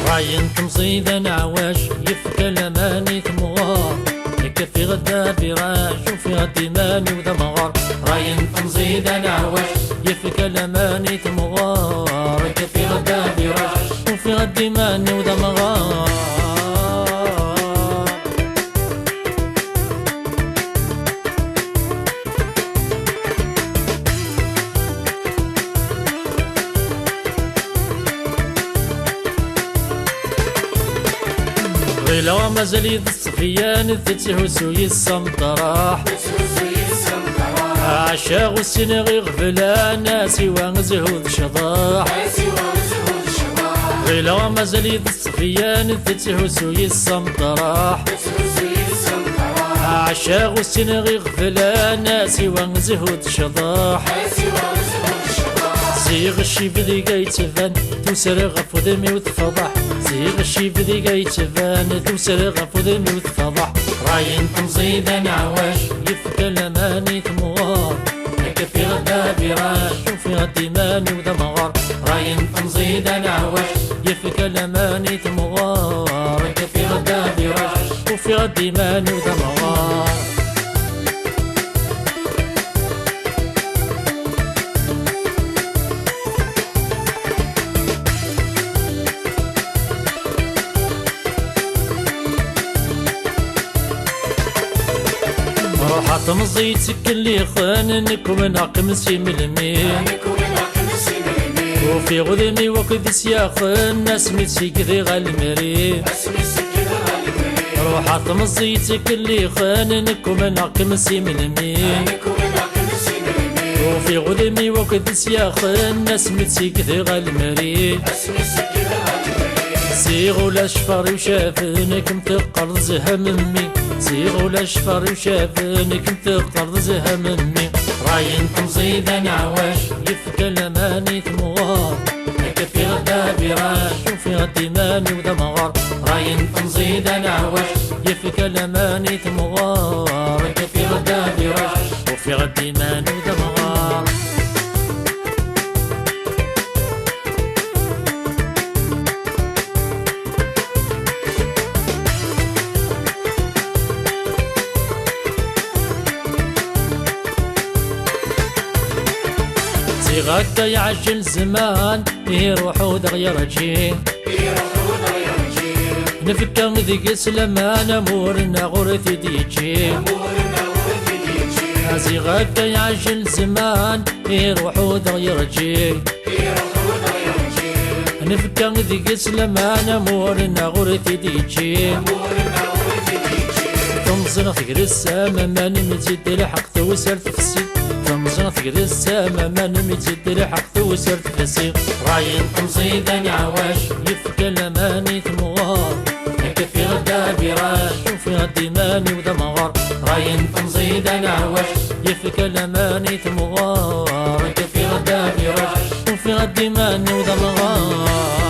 راين تمصيدة نعواش يفكى لماني تمغار يكفي غدا فراش وفي غدي ماني وذا مغار راين تمصيدة نعواش يفكى لماني تمغار يكفي غدا فراش وفي غدي ماني وذا مغار غيلا مازال يد الصفيان تتهوسو يسمطراح عشاق السن غيغفلا ناسي وانزهود شضاح غيلا مازال يد الصفيان تتهوسو يسمطراح عشاق السن غيغفلا ناسي وانزهود شضاح زيغ الشي بدي يتفان توسر غفو ذمي وتفضح زيغ الشي بدي يتفان توسر غفو ذمي وتفضح راين تمصيدة نعواش يفكى لماني تمغار هكا في غدا فراش وفي غدي ماني وذا مغار راين تمصيدة نعواش يفكى لماني تمغار هكا في غدا فراش وفي غدي ماني وذا مغار روحات مزيتك اللي خاننك ومنعقم سيملمين وفي غذمي وكذ سياخن ناس متسيك ذي غالمرين روحات مزيتك اللي خاننك ومنعقم سيملمين وفي غذمي وكذ سياخن ناس متسيك ذي غالمرين زيغ ولا شفار وشافنك متقر زها مني زيغ ولا شفار وشافنك متقر زها مني راين تمصيدة نعواش يفكى لماني تمغار هكا في غدا فراش وفي غدي ماني وذا مغار راين تمصيدة نعواش يفكى لماني تمغار هكا في غدا فراش وفي غدي ماني وذا مغار غدا يعجل زمان يروح ودغير جي نفكا ذيك سلمان امورنا غرثي ديجي هازي غدا يعجل زمان يروح ودغير جي نفكا ذيك سلمان امورنا غرثي ديجي تمزن ثقر السما ما نمتد الحق توسر تفسي تمزن ثقر السما ما نمتد الحق توسر تفسي راين تمصيدة نعواش يفكى لماني تمغار هكا في غدا فراش وفي غدي ماني وذا مغار راين تمصيدة نعواش يفكى لماني تمغار هكا في غدا فراش وفي غدي ماني وذا مغار